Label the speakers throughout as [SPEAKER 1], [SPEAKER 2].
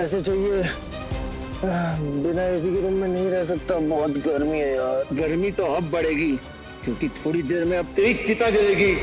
[SPEAKER 1] पैसे चाहिए। बिना एसी के रूम में नहीं रह सकता, बहुत गर्मी है यार।
[SPEAKER 2] गर्मी तो अब बढ़ेगी क्योंकि थोड़ी देर में अब तेरी चिता जलेगी।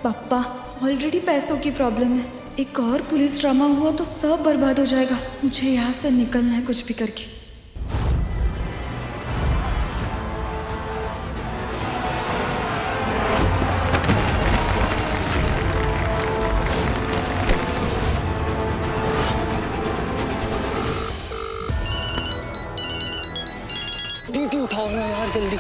[SPEAKER 3] पापा, ऑलरेडी पैसों की प्रॉब्लम है, एक और पुलिस ड्रामा हुआ तो सब बर्बाद हो जाएगा। मुझे यहाँ से निकलना है कुछ भी करके।
[SPEAKER 1] ड्यूटी उठाओ ना यार जल्दी।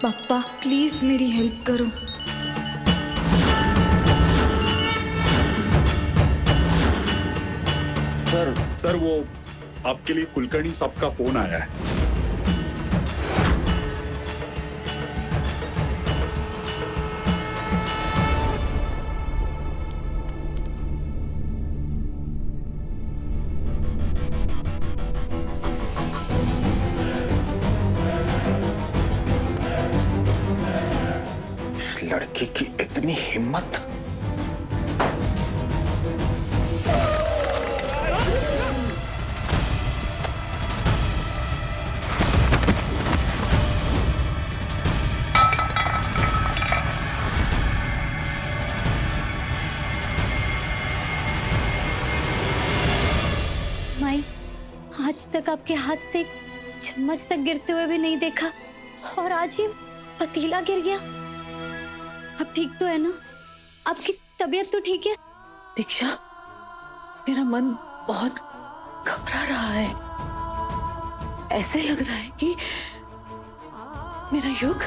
[SPEAKER 3] पापा प्लीज मेरी हेल्प करो।
[SPEAKER 4] सर वो आपके लिए कुलकर्णी साहब का फोन आया है।
[SPEAKER 2] लड़की की इतनी हिम्मत।
[SPEAKER 5] माई, आज तक आपके हाथ से चम्मच तक गिरते हुए भी नहीं देखा और आज ये पतीला गिर गया। अब ठीक तो है ना? आपकी तबीयत तो ठीक है?
[SPEAKER 6] दीक्षा, मेरा मन बहुत घबरा रहा है। ऐसे लग रहा है कि मेरा युग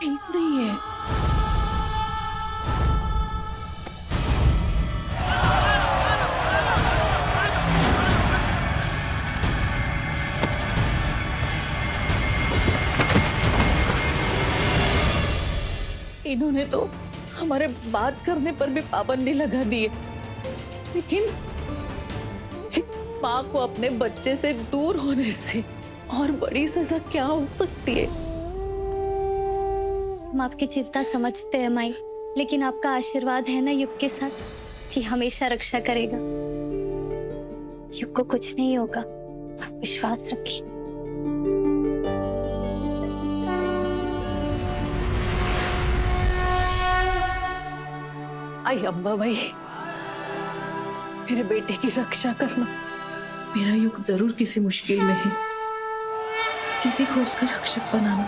[SPEAKER 6] ठीक नहीं है। इन्होंने तो हमारे बात करने पर भी पाबंदी लगा दी है, लेकिन इस माँ को अपने बच्चे से दूर होने से और बड़ी सजा क्या हो सकती है?
[SPEAKER 5] हम आपकी चिंता समझते हैं माई, लेकिन आपका आशीर्वाद है ना युग के साथ, इसकी हमेशा रक्षा करेगा। युग को कुछ नहीं होगा, आप विश्वास रखिए।
[SPEAKER 6] आई अम्बा भाई, मेरे बेटे की रक्षा करना। मेरा युग जरूर किसी मुश्किल में है, किसी को उसका रक्षक बनाना।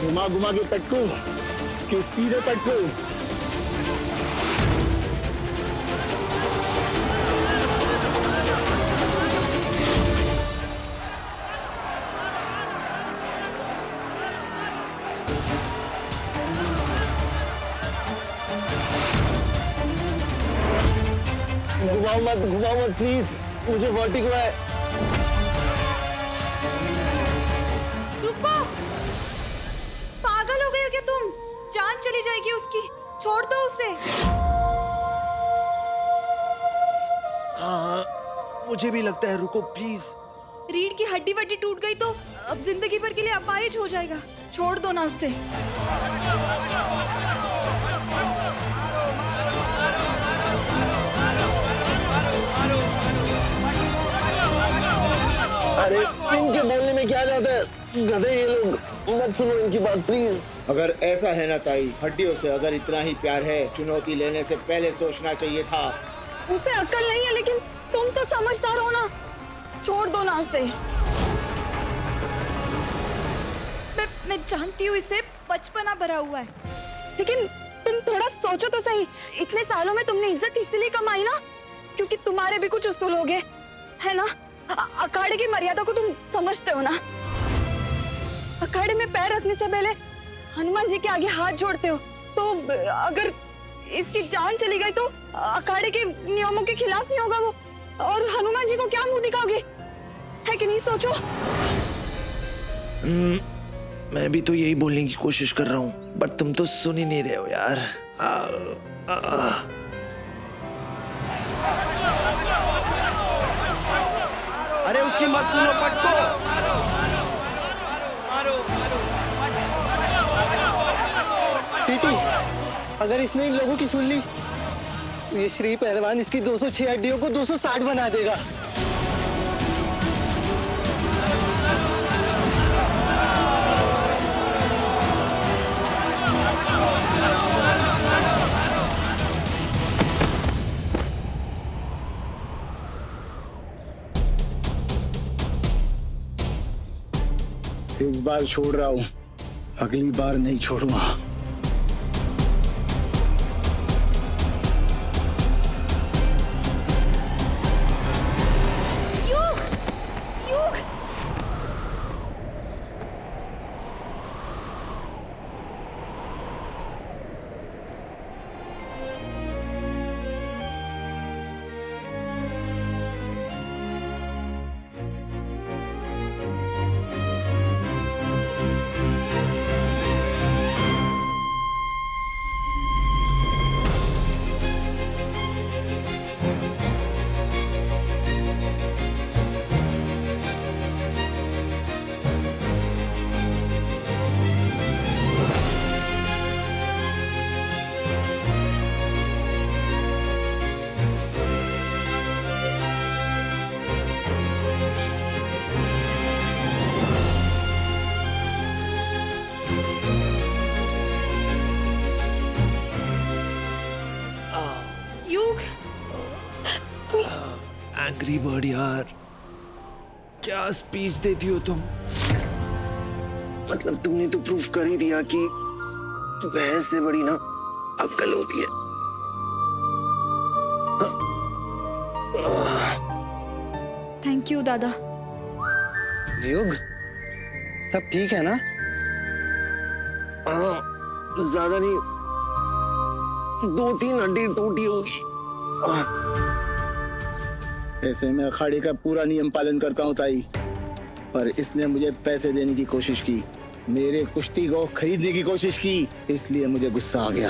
[SPEAKER 2] घुमा घुमा के पटको कि सीधे पटको। घुमाओ मत प्लीज, मुझे वर्टिगो है।
[SPEAKER 3] रुको, पागल हो गए हो क्या तुम? जान चली जाएगी उसकी, छोड़ दो उसे।
[SPEAKER 1] हाँ, मुझे भी लगता है, रुको प्लीज।
[SPEAKER 3] रीढ़ की हड्डी वड्डी टूट गई तो अब जिंदगी भर के लिए अपाहिज हो जाएगा, छोड़ दो ना उसे।
[SPEAKER 1] गधे ये लोग, मत सुनो इनकी बात प्लीज।
[SPEAKER 2] अगर ऐसा है ना ताई, हड्डियों से अगर इतना ही प्यार है, चुनौती लेने से पहले सोचना चाहिए था।
[SPEAKER 3] उसे अक्ल नहीं है, लेकिन तुम तो समझदार हो ना, छोड़ दो ना उसे। मैं जानती हूँ इसे बचपना भरा हुआ है, लेकिन तुम थोड़ा सोचो तो सही। इतने सालों में तुमने इज्जत इसलिए कमाई ना क्योंकि तुम्हारे भी कुछ उसूल हो गए, है ना? अखाड़े की मर्यादा को तुम समझते हो ना? अखाड़े में पैर रखने से पहले हनुमान जी के आगे हाथ जोड़ते हो, तो अगर इसकी जान चली गई तो अखाड़े के नियमों के खिलाफ नहीं होगा वो, और हनुमान जी को क्या मुंह दिखाओगे? है कि नहीं? सोचो।
[SPEAKER 1] मैं भी तो यही बोलने की कोशिश कर रहा हूँ, बट तुम तो सुन ही नहीं रहे हो यार।
[SPEAKER 7] अरे उसकी मत सुनो, पटको।
[SPEAKER 8] टीटी, अगर इसने इन लोगों की सुन ली तो ये श्री पहलवान इसकी 206 हड्डियों को 260 बना देगा।
[SPEAKER 2] इस बार छोड़ रहा हूँ, अगली बार नहीं छोड़ूंगा।
[SPEAKER 3] युग! युग!
[SPEAKER 1] एंग्री बर्ड यार, क्या स्पीच देती हो तुम? मतलब तुमने तो प्रूफ कर ही दिया कि बहस से बड़ी ना अक्ल होती है।
[SPEAKER 3] थैंक यू दादा।
[SPEAKER 8] युग, सब ठीक है ना?
[SPEAKER 1] हाँ, ज्यादा नहीं, 2-3 हड्डी टूटी होगी।
[SPEAKER 2] ऐसे मैं अखाड़े का पूरा नियम पालन करता हूँ ताई, पर इसने मुझे पैसे देने की कोशिश की, मेरे कुश्ती को खरीदने की कोशिश की, इसलिए मुझे गुस्सा आ गया।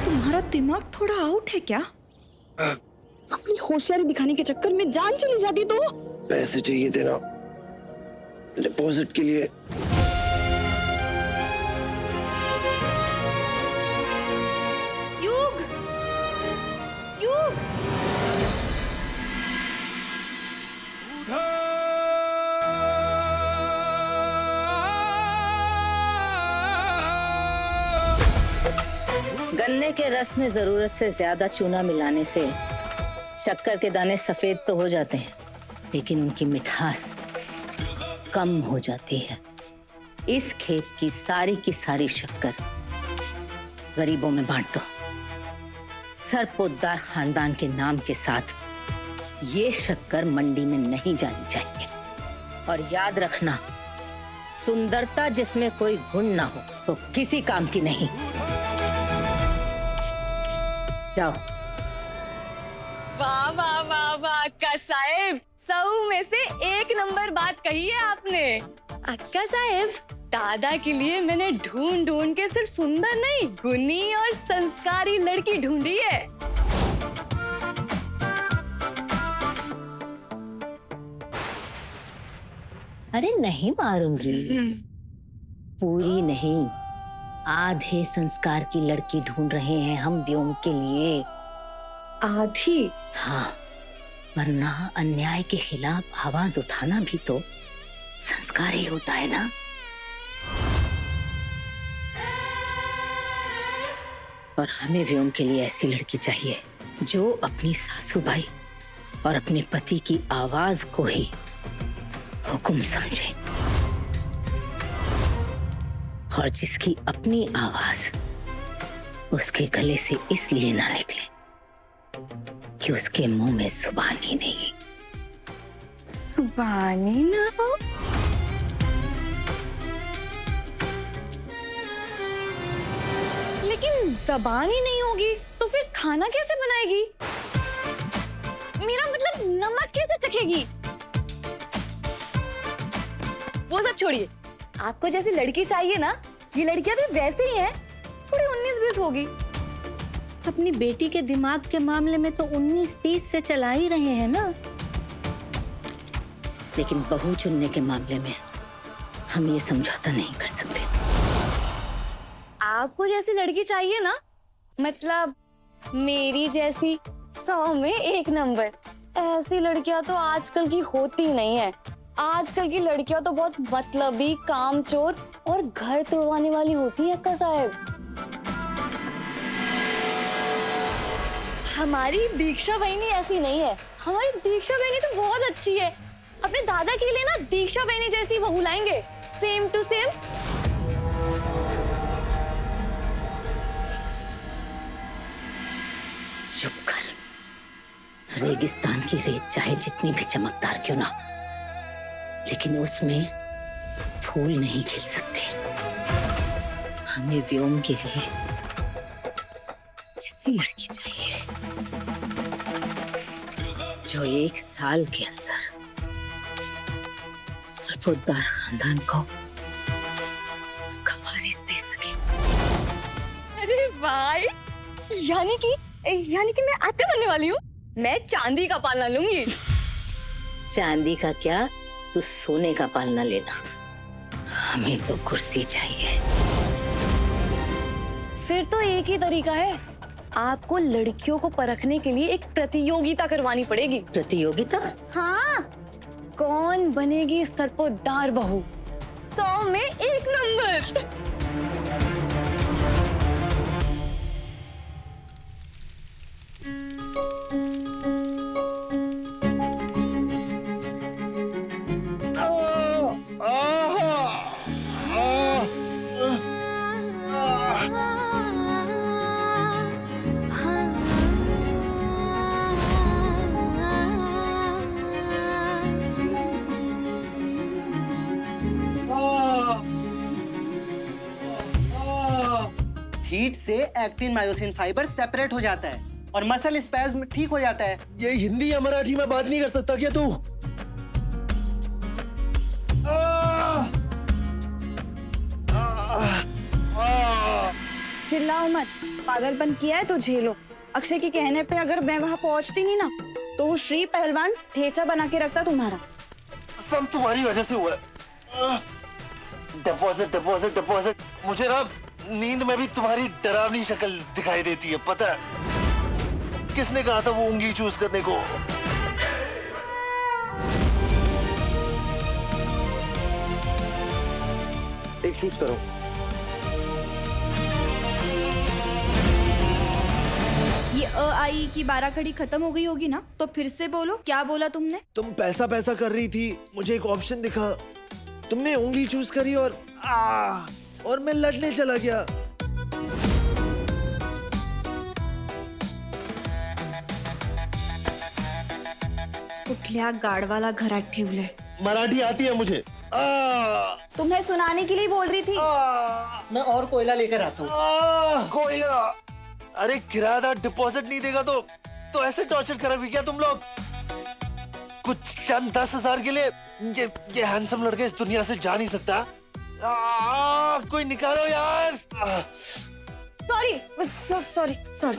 [SPEAKER 3] तुम्हारा दिमाग थोड़ा आउट है क्या? अपनी होशियारी दिखाने के चक्कर में जान चली जाती तो?
[SPEAKER 1] पैसे चाहिए थे ना डिपॉजिट के लिए।
[SPEAKER 3] युग! युग!
[SPEAKER 9] गन्ने के रस में जरूरत से ज्यादा चूना मिलाने से शक्कर के दाने सफेद तो हो जाते हैं, लेकिन उनकी मिठास कम हो जाती है। इस खेत की सारी शक्कर गरीबों में बांट दो। सरपोतदार खानदान के नाम के साथ ये शक्कर मंडी में नहीं जानी चाहिए। और याद रखना, सुंदरता जिसमें कोई गुण ना हो तो किसी काम की नहीं। जाओ।
[SPEAKER 10] वाह वाह वाह वाह अक्का साहेब, 100 में से 1 नंबर बात कही है आपने। अक्का साहेब, दादा के लिए मैंने ढूंढ ढूंढ के सिर्फ सुंदर नहीं, गुणी और संस्कारी लड़की ढूंढी है।
[SPEAKER 9] अरे नहीं मारूंगी, पूरी नहीं, आधे संस्कार की लड़की ढूंढ रहे हैं हम व्योम के लिए।
[SPEAKER 10] आधी?
[SPEAKER 9] हाँ, वरना अन्याय के खिलाफ आवाज उठाना भी तो संस्कार ही होता है ना। और हमें व्योम के लिए ऐसी लड़की चाहिए जो अपनी सासू भाई और अपने पति की आवाज को ही हुक्म समझे, और जिसकी अपनी आवाज उसके गले से इसलिए ना निकले कि उसके मुंह में जुबान ही नहीं।
[SPEAKER 10] जुबान ही ना हो? लेकिन जबान ही नहीं होगी तो फिर खाना कैसे बनाएगी? मेरा मतलब नमक कैसे चखेगी? वो सब छोड़िए, आपको जैसी लड़की चाहिए ना, ये लड़कियां भी वैसे ही हैं, थोड़ी 19-20 होगी।
[SPEAKER 9] अपनी बेटी के दिमाग के मामले में तो 19-20 से चला ही रहे हैं ना, लेकिन बहू चुनने के मामले में हम ये समझौता नहीं कर सकते।
[SPEAKER 10] आपको जैसी लड़की चाहिए ना, मतलब मेरी जैसी 100 में 1 नंबर। ऐसी लड़कियां तो आजकल की होती नहीं है। आजकल की लड़कियां तो बहुत मतलबी, कामचोर और घर तोड़वाने वाली होती है अक्का साहब। हमारी दीक्षा बहनी ऐसी नहीं है। हमारी दीक्षा बहनी तो बहुत अच्छी है। अपने दादा के लिए ना दीक्षा बहनी जैसी बहू लाएंगे, सेम टू सेम।
[SPEAKER 9] चुप कर। रेगिस्तान की रेत चाहे जितनी भी चमकदार क्यों ना, लेकिन उसमें फूल नहीं खिल सकते। हमें व्योम के लिए ऐसी लड़की चाहिए जो 1 साल के अंदर सरपोतदार खानदान को उसका वारिस दे सके।
[SPEAKER 10] अरे भाई, यानी कि मैं आते बनने वाली हूँ। मैं चांदी का पालना लूंगी।
[SPEAKER 9] चांदी का क्या, तू सोने का पालना लेना। हमें तो कुर्सी चाहिए।
[SPEAKER 10] फिर तो एक ही तरीका है, आपको लड़कियों को परखने के लिए एक प्रतियोगिता करवानी पड़ेगी।
[SPEAKER 9] प्रतियोगिता?
[SPEAKER 10] हाँ, कौन बनेगी सरपोतदार बहू? 100 में 1 नंबर।
[SPEAKER 8] हीट से एक्टिन मायोसिन फाइबर सेपरेट हो जाता है और मसल स्पैज्म ठीक हो जाता है।
[SPEAKER 1] ये हिंदी या मराठी में बात नहीं कर सकता क्या तू?
[SPEAKER 3] चिल्लाओ मत, पागलपन किया है तो झेलो। अक्षय के कहने पे अगर मैं वहां पहुंचती नहीं ना, तो वो श्री पहलवान ठेचा बना के रखता तुम्हारा।
[SPEAKER 1] सब तुम्हारी वजह से हुआ है। Deposit deposit deposit. मुझे ना नींद में भी तुम्हारी डरावनी शक्ल दिखाई देती है, पता है? किसने कहा था वो उंगली चूज करने को? एक चूज करो।
[SPEAKER 3] ये अ आई की 12 कड़ी खत्म हो गई होगी ना, तो फिर से बोलो, क्या बोला तुमने?
[SPEAKER 1] तुम पैसा पैसा कर रही थी, मुझे एक ऑप्शन दिखा, तुमने उंगली चूज करी और मैं लड़ने चला गया।
[SPEAKER 3] कुठल्या गाडवाला घरात ठेवले?
[SPEAKER 1] मराठी आती है मुझे।
[SPEAKER 3] तुम्हें सुनाने के लिए बोल रही थी।
[SPEAKER 8] मैं और कोयला लेकर आता हूँ।
[SPEAKER 1] कोयला? अरे किराएदार डिपॉजिट नहीं देगा तो ऐसे टॉर्चर करोगे क्या तुम लोग? कुछ चंद 10,000 के लिए ये हैंडसम लड़के इस दुनिया से जा नहीं सकता। कोई निकालो यार।
[SPEAKER 3] Sorry sorry sorry.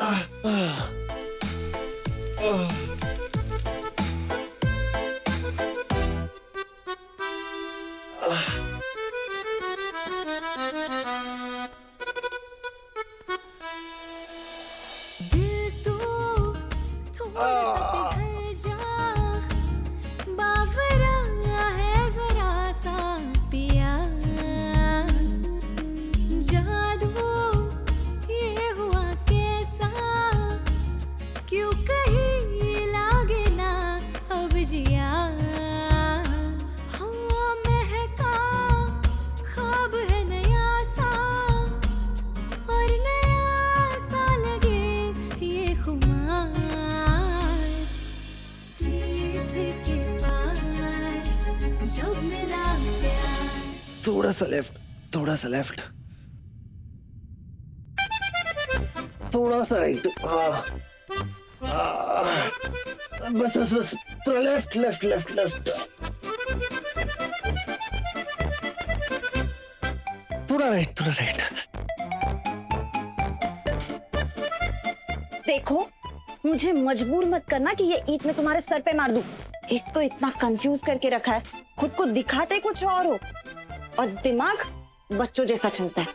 [SPEAKER 1] सा लेफ्ट, थोड़ा सा लेफ्ट, थोड़ा सा राइट। बस बस बस, थोड़ा लेफ्ट लेफ्ट लेफ्ट लेफ्ट, थोड़ा राइट थोड़ा राइट।
[SPEAKER 3] देखो, मुझे मजबूर मत करना कि ये ईंट मैं तुम्हारे सर पे मार दूं। एक तो इतना कंफ्यूज करके रखा है, खुद को दिखाते कुछ और हो, और दिमाग बच्चों जैसा चलता है।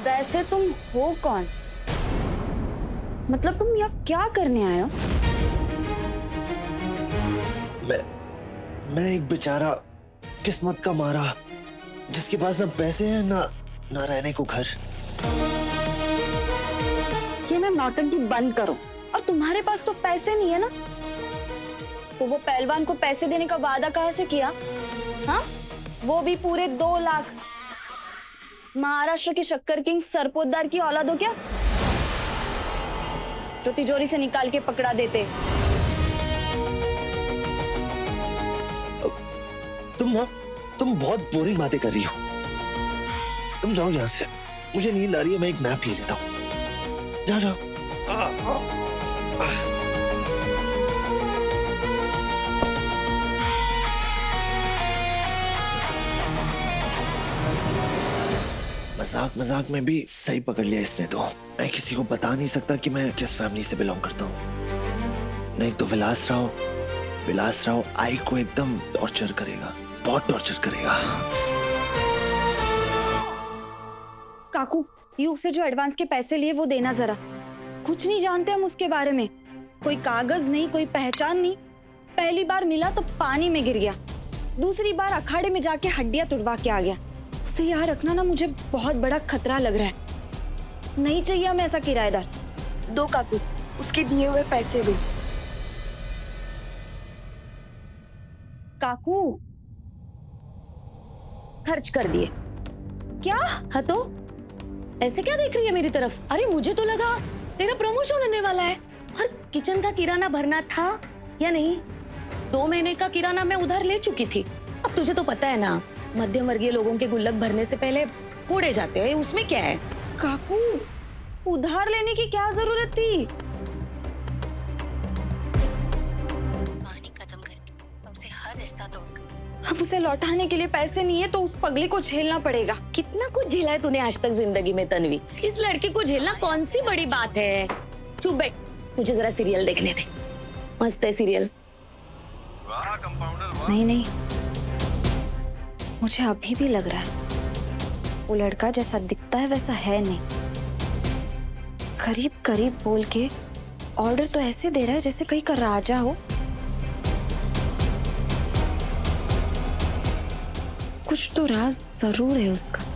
[SPEAKER 3] वैसे तुम हो कौन? मतलब तुम यहाँ क्या करने आए हो?
[SPEAKER 1] मैं एक बेचारा किस्मत का मारा, जिसके पास ना पैसे हैं ना रहने को घर।
[SPEAKER 3] ये ना नौटंकी बंद करो। और तुम्हारे पास तो पैसे नहीं है ना, तो वो पहलवान को पैसे देने का वादा कहाँ से किया? हाँ, वो भी पूरे 2 लाख। महाराष्ट्र की शक्कर किंग सरपोतदार की औलाद हो क्या, जो तिजोरी से निकाल के पकड़ा देते?
[SPEAKER 1] तुम बहुत बोरिंग बातें कर रही हो। तुम जाओ यहाँ से, मुझे नींद आ रही है, मैं एक नैप ले लेता हूँ। जाओ जाओ। मजाक मजाक में भी सही पकड़ लिया इसने तो। मैं किसी को बता नहीं सकता कि मैं किस फैमिली से बिलोंग करता हूँ, नहीं तो विलास राव आई को एकदम टॉर्चर करेगा, बहुत टॉर्चर करेगा।
[SPEAKER 3] काकू, यू से जो एडवांस के पैसे लिए वो देना जरा। कुछ नहीं जानते हम उसके बारे में, कोई कागज नहीं, कोई पहचान नहीं। पहली बार मिला तो पानी में गिर गया, दूसरी बार अखाड़े में जाके हड्डियां तुड़वा के आ गया। उसे यहाँ रखना ना मुझे बहुत बड़ा खतरा लग रहा है। नहीं चाहिए हमें ऐसा किराएदार। दो काकू, उसके दिए हुए पैसे दो। काकू, खर्च कर दिए क्या?
[SPEAKER 6] हाँ तो ऐसे क्या देख रही है मेरी तरफ? अरे मुझे तो लगा तेरा प्रमोशन होने वाला है। और किचन का किराना भरना था या नहीं? 2 महीने का किराना मैं उधार ले चुकी थी। अब तुझे तो पता है ना, मध्यम वर्गीय लोगों के गुल्लक भरने से पहले फोड़े जाते हैं, उसमें क्या है?
[SPEAKER 3] काकू, उधार लेने की क्या जरूरत थी?
[SPEAKER 5] पानी खत्म करके तुमसे हर रिश्ता तोड़।
[SPEAKER 3] अब उसे लौटाने के लिए पैसे नहीं है तो उस पगली को झेलना पड़ेगा।
[SPEAKER 6] कितना कुछ झेला है तूने आज तक जिंदगी में तन्वी। इस लड़के को झेलना कौन सी बड़ी बात है? चुप बैठ, मुझे जरा सीरियल देखने दे। मस्त है सीरियल।
[SPEAKER 3] नहीं नहीं, मुझे अभी भी लग रहा है वो लड़का जैसा दिखता है वैसा है नहीं। करीब करीब बोल के ऑर्डर तो ऐसे दे रहा है जैसे कहीं का राजा हो। कुछ तो राज जरूर है उसका।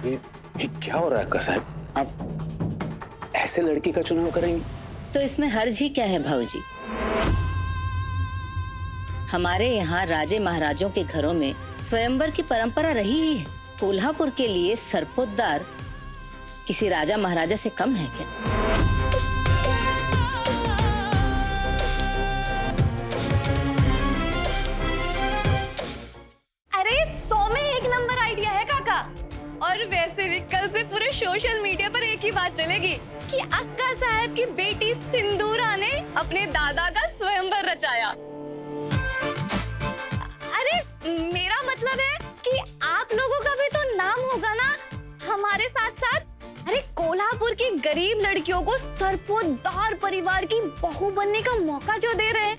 [SPEAKER 8] ये क्या हो रहा है अक्का साहब? आप ऐसे लड़की का चुनाव करेंगे
[SPEAKER 9] तो इसमें हर्ज ही क्या है भाऊजी? हमारे यहाँ राजे महाराजों के घरों में स्वयंवर की परंपरा रही ही है। कोल्हापुर के लिए सरपोतदार किसी राजा महाराजा से कम है क्या?
[SPEAKER 10] अरे 100 में 1 नंबर आइडिया है काका। और वैसे भी कल से पूरे सोशल मीडिया पर एक ही बात चलेगी कि अक्का साहब की बेटी सिंदूरा ने अपने दादा का स्वयंवर रचाया। अरे मेरा मतलब है कि आप लोगों का भी तो नाम होगा ना हमारे साथ साथ। अरे कोल्हापुर की गरीब लड़कियों को सरपोतदार परिवार की बहू बनने का मौका जो दे रहे हैं,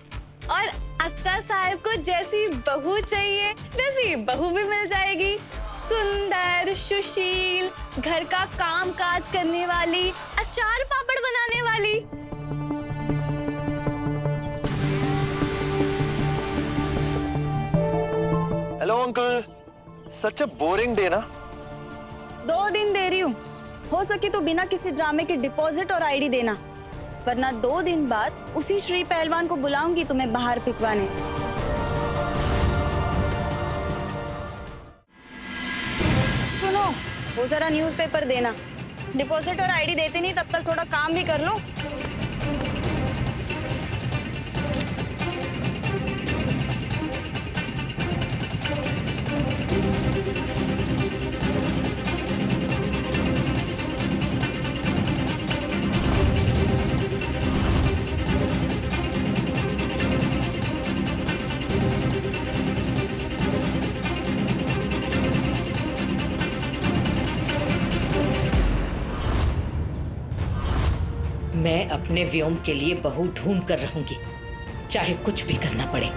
[SPEAKER 10] और अक्का साहब को जैसी बहू चाहिए वैसी बहू भी मिल जाएगी। सुंदर, सुशील, घर का काम काज करने वाली, अचार पापड़ बनाने वाली।
[SPEAKER 1] हेलो अंकल, सच अ बोरिंग डे ना?
[SPEAKER 3] 2 दिन दे रही हूँ, हो सके तो बिना किसी ड्रामे के डिपॉजिट और आईडी देना, वरना 2 दिन बाद उसी श्री पहलवान को बुलाऊंगी तुम्हें बाहर पिटवाने। सुनो, वो जरा न्यूज़पेपर देना। डिपॉजिट और आईडी देते नहीं तब तक थोड़ा काम भी कर लो।
[SPEAKER 9] मैं अपने व्योम के लिए बहू ढूंढ कर रहूंगी, चाहे कुछ भी करना पड़े।